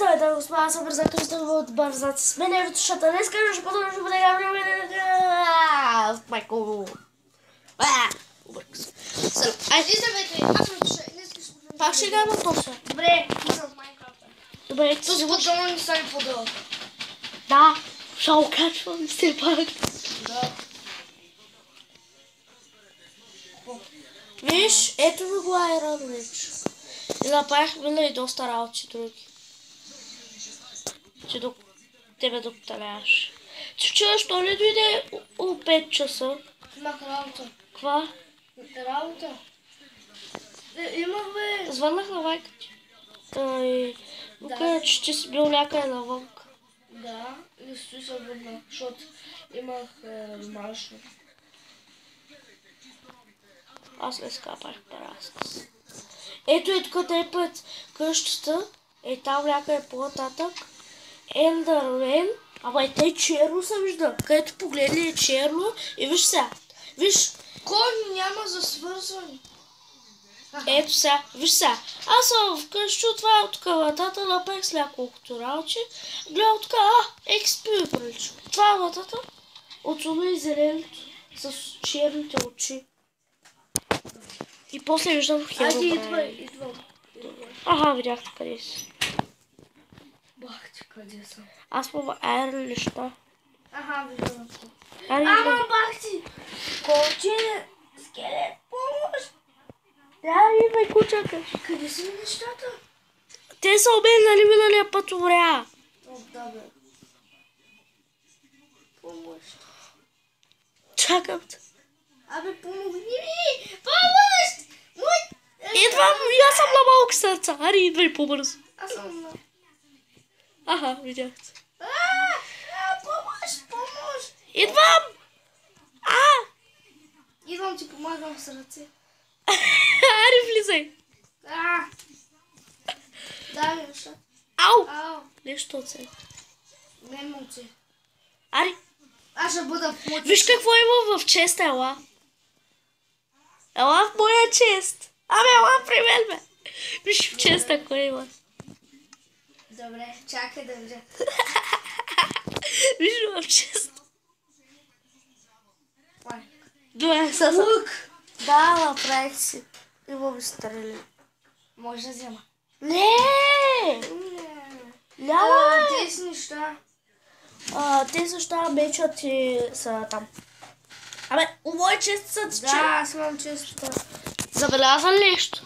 Здравейте, господа, аз съм Бързак, ще от Бързаци. С мен е Витушата. Днес ще бъде майко. Обърка се. Айде, здравейте, аз съм Витуша. Пак ще играем на тоса. Добре, съм в Майнкрафта. Добре, Тут спокойно ни стане по-дълго. Да, ще окачвам все пак. Да. Виж, ето ви го Iron Ridge. И направихме и доста работи други. Че до тебе докталяваш. Че вчера, що ли дойде у 5 часа? Имах работа. Каква? Работа. Имах бе. Звъннах на майка ти. Той каза, че ти си бил някъде навън. Да, и стои се върна, защото имах домашно. Аз не скапах параскас. Ето и тук е пред къщата. Е там някъде по-нататък. Ендърмен. Ама и те черно се вижда. Където погледни е черно. И виж сега. Виж. Кой няма за свързване? Ето сега. Виж сега. Аз съм вкъщи, това е от каватата. Напех с няколкото работи. Гледам тук. XP прилича. Това е ватата. Отсуна и зеленото. С черните очи. И после виждам Херобрайн. Айде, идвам. Аха, видяхте къде си. Бах ти, къде съм? Аз по айрон неща. Аха, виждам. Ама бах ти! Колче, скелет, помощ! Да, идвай, кучака. Къде са ми нещата? Те са обеднали миналия път умря. О, да бе. Помощ. Чакам те. Абе, помогни ми! Помощ! Идвам, и аз съм на малко сърца. Ари, идвай по-бързо. Аз съм на... Аха, видяхте. Помощ, помощ! Идвам! Идвам ти помагам с ръце. Ари, влизай. Дай ми неща. Ау! Ау, Нещо от себе. не мълчи. Ари, Аз ще бъда в моята... виж какво има в честа, ела. Ела в моя чест. Абе, ела при мен, бе. Виж в честа, какво има. Добре, чакай да видя. Виж в честа. Ой. Добре, сега. Лук! Да, направих си. Имам стрели. Може да взема. Не! Няма! Тези неща. Те също мечат и са там. Абе, у мой чест са че... Да, аз имам често. Забеляза ли нещо?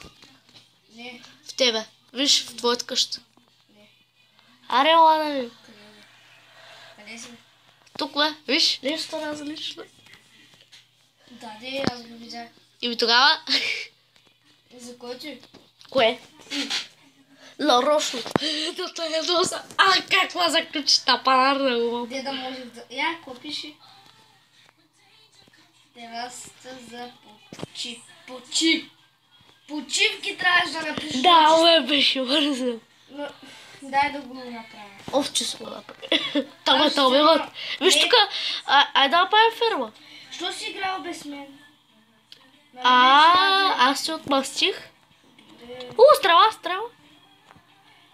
Не. В тебе. Виж, в твоята къща. Не. Аре, ела да ви. Къде си? Тук, бе. Виж, нещо различно. Да, аз го видях. И тогава... За кой ти? Кое? Нарочно. Да той е доса. Каква заключита парарна го. Де да може да... Я, какво пише? Терасата за почивки трябваше да напишеш. Да, бе, беше бързо. Но, дай да го направя. Овче се го направи. Тама. Виж тук, ай да направим ферма. Що си играл без мен? Аз се отмъстих. Стрела.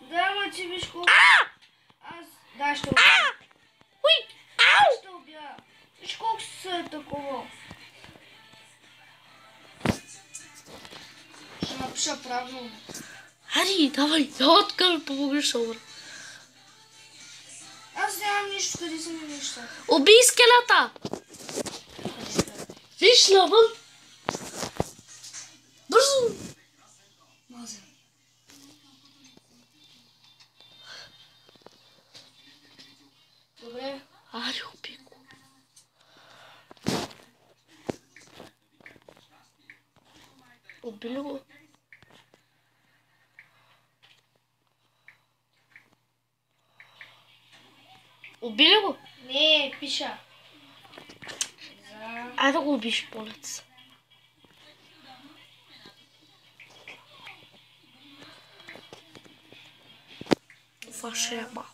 Да, ма ти виж колко... Аз... Да, ще убия. Уй! Ау! Ще убия. Виж колко са такова. Ще напиша правилно. Ари, давай, отка ми помогнеш, обра. Аз нямам нищо, къде са ми нещата. Убий скелета! Виж навън! Бързо! Мазе. Добре. Ари, убий го. Убили го. Убили го? Не, пиша. Ай да го убиш, полец. Това ще е малко.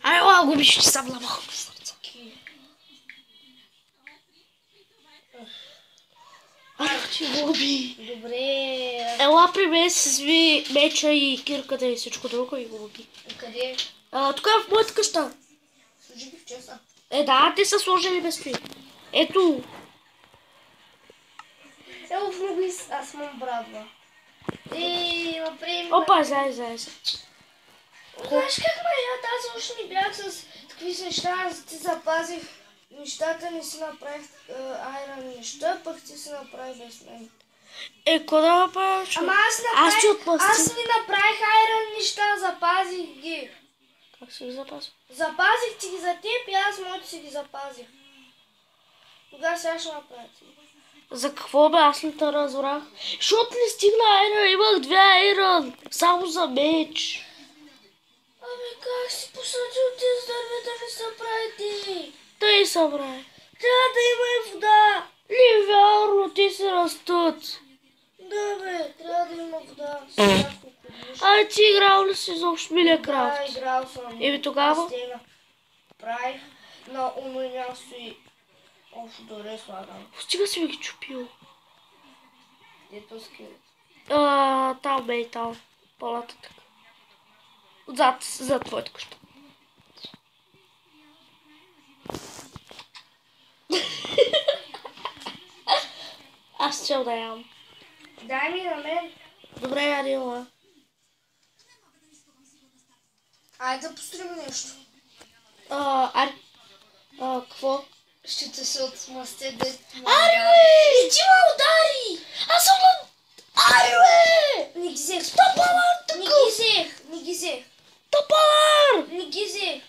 Ай, ела го убиш, че съм на малко сърца. Ти губи. Добре. Ела при мен си сви меча и кирката и всичко друго и го губи. Къде? Тук е в моята къща. Служи ги в чеса. Да, те са сложили без той. Ето. Ево в много аз имам брадва. Например... Опа, зай. Знаеш как аз още не бях с такива неща, аз ти запазих нещата, не си направих айрон неща, пък ти си направи без мен. Какво да направя? Ама Аз ти отпъстя. аз ви направих айрон неща, запазих ги. Как си ги запазва? Запазих ти ги за теб и аз моите си ги запазих. Тогава сега ще направя ти. За какво бе? Аз ли те разбрах? Защото не стигна айрон, имах 2 айрон. Само за меч. Абе как си посадил тези дървета не са правите? Тъй събрай. Трябва да има и вода. Не вярно, те се растат. Да бе, трябва да има вода. Сега кукуриш. Ай, ти играл ли си изобщо Да, Minecraft? играл съм. Еми тогава? Стена. Правих на уно място и общо добре слагам. Стига си ми ги чупил. Ето скелет. Там бе и там. По-нататък. Отзад, за твоята къща. Аз чел да ям. Дай ми на мен. Добре, Ярила. Айде да построим нещо. Какво? Ще те се отмъстя да... Ари, бе! И ти ме удари! Аз съм на... Ари, бе! Не ги взех. Тапалар, Не ги взех. Тапалар! Не ги взех.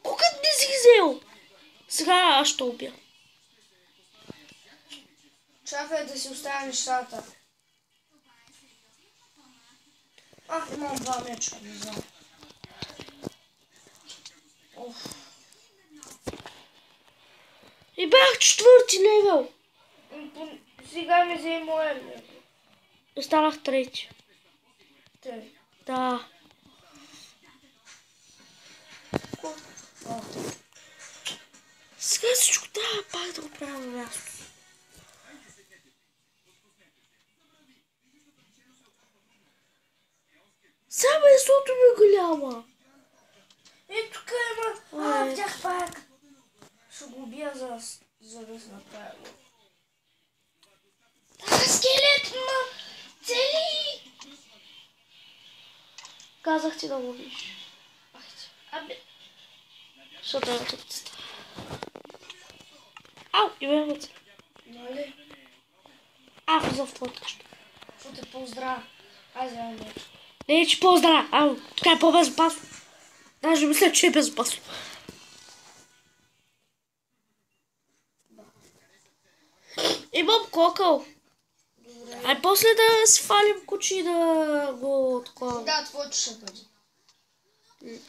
Кога не си ги взел? Сега аз ще убия. Чакай да си оставя нещата. Имам 2 меча. Не знам. И бях 4-ти левел. Сега ми взе моя левел. Останах 3-ти. Те. Да. Сега всичко трябва пак да го правя на място. Сега месото ми е голяма. Тук има. Видях пак. Ще го убия за да се направя. Скелет ма! Цели! Казах ти да го виж. Абе, Защото е тук ти става. Ау, има вътре. нали? Влизам в твоята къща. Ще те поздравя. Аз вземам меч. Не, че по-здраве. Тук е по-безопасно. Даже мисля, че е безопасно. Имам кокъл. Ай, после да свалим кучи и да го такова. Да, твоето ще бъде.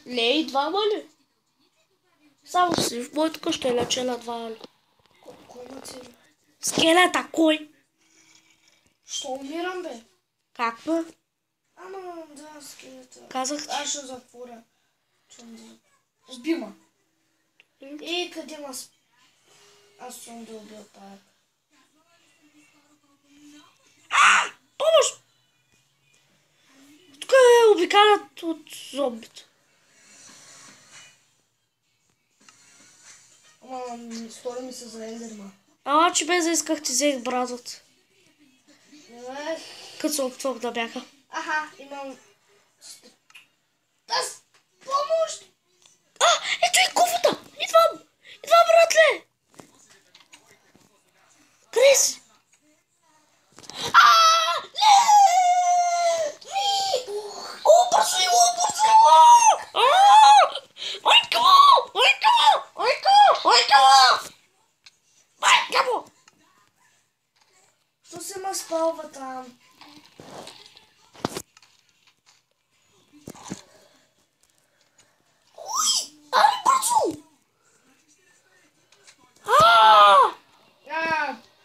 Не, и двама ли? Само си в моята къща е лечена два ли. Кой има цели? Скелета, кой? Що умирам, бе? Как бе? Ама, да, скелета. Казах ти. Аз ще затворя. Сбима. И къде ма... Аз съм да убил пак. Помощ! Тук е обикалят от зомбите. Ама, стори ми се за ендерма. Че без да исках ти взех брадата. Като се опитвам да бяха. Имам... Аз... Помощ! Ето и куфата! Идвам, братле! Къде си? Бързо его! Майка му! Що се ма спалва там? Бързо!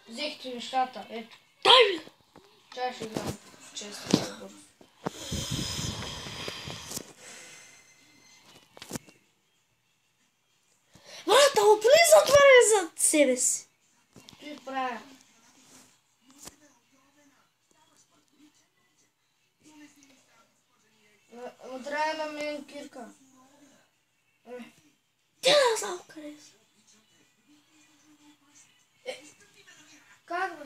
Взехте нещата, ето. Дай ми! Чай ще дам често бързо. Брата, опри затваря зад себе си. Той правя. Трябва на мен кирка. Ти не знам къде си. Как бе?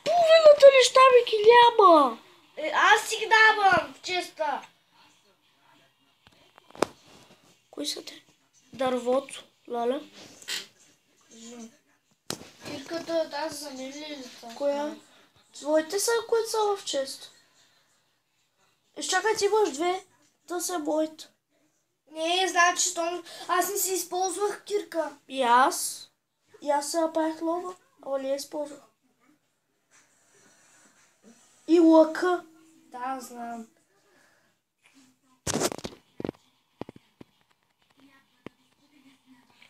Половината неща ми ги няма. Аз си ги давам в честа. Кои са те? Дървото, лаля. Кирката тази за мен ли е това? Коя? Твоите са, които са в често. Изчакай, ти имаш две. Да са моите. Не, значи, щом аз не си използвах кирка. И аз. И аз се направих лова. Ама не я използвах. И лъка. Да, знам.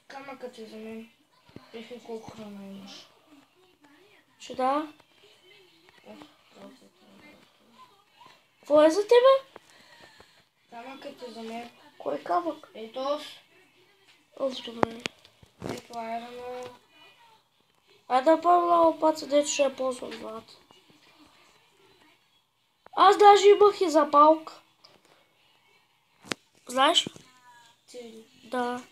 Камъкът е за мен. Вижте колко храна имаш. Ще да. Какво е за тебе? Камъкът е за мен. Кой камък? Ето, Добре. ето айрана. Айде да правим лопата, дето ще я ползвам злата. Аз даже имах и запалка. Знаеш ли? Ти. Да.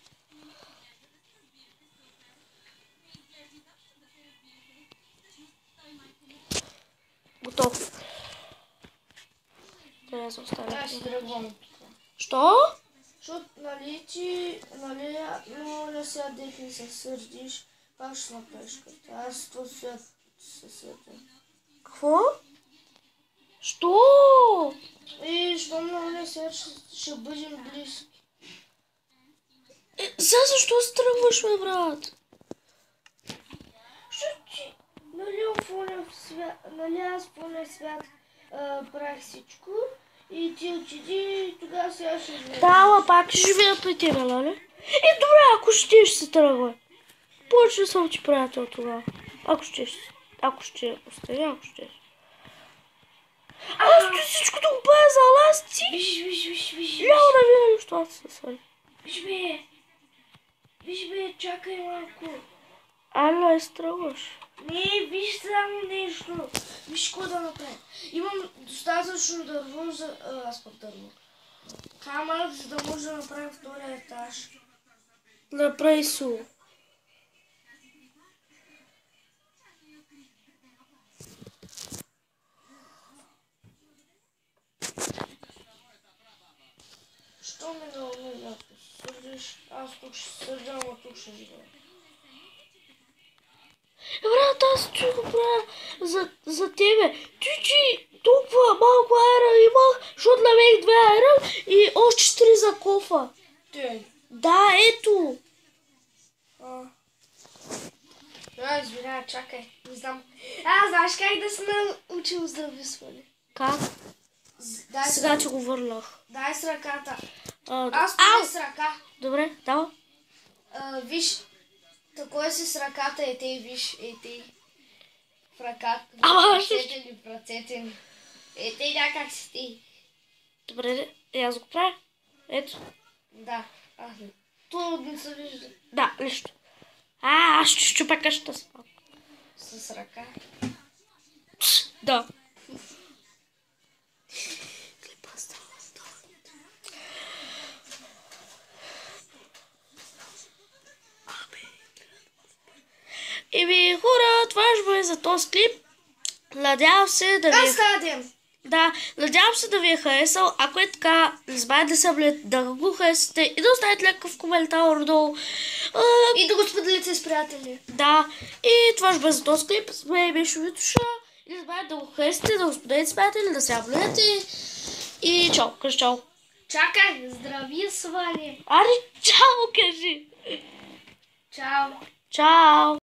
Готов. Трябва да се оставя. Аз си тръгвам тук. Що? Защото, нали ти, нали, но не сега дехни се сърдиш, пак ще направиш като. Аз това свят се сърдя. Какво? Що? И щом нали сега ще бъдем близки. Сега защо се тръгваш, бе, брат? Защото ти, нали, нали аз в оня свят правих всичко и ти отиди и тогава сега ще живея. Да, ама пак ще живея при тебе, нали? И добре, ако ще се тръгва. Повече съм ти приятел тогава. Ако ще остане, ако ще. Аз ти всичко да го правя за ласти. Виж. Ляво да видя нещо, аз се сваля. Виж бе, чакай малко. Ала, изтръгваш. Не, виж само нещо. Виж какво да направя. Имам достатъчно дърво за... аз пък дърво. Камък, за да може да направим втория етаж. Направи су. Що ме да умея? Сърдиш, аз тук ще сърдя, ама тук ще живея. Брат, аз ти го правя за тебе. Ти толкова малко айра имах, защото намерих 2 айра и още 3 за кофа. Ти. Да, ето. Извиня, чакай, не знам. Знаеш как да се научил с зависване? Как? Дай Сега ти го върнах. Дай с ръката. Ау! Аз поне с ръка. Добре, дава. Виж, такова си с ръката, виж, в ръката, Ама, в ръцете ни. Някак си ти. Добре, и аз го правя. Ето. Да, то не се вижда. Да, лично. Аз ще щупя къщата си. С ръка. Да. Еми, хора, това ще бъде за този клип. Надявам се да ви е харесал. Ако е така, не забравяйте да се да го харесате и да оставите някакъв коментар долу. И да го споделите с приятели. Да, и това ще бъде за този клип. С мен беше Витуша. И не забравяйте да го харесате, да го споделите с приятели, да се абонирате. И чао, кажи чао. Чакай, здрави с Вани. Аре, чао, кажи. Чао. Чао.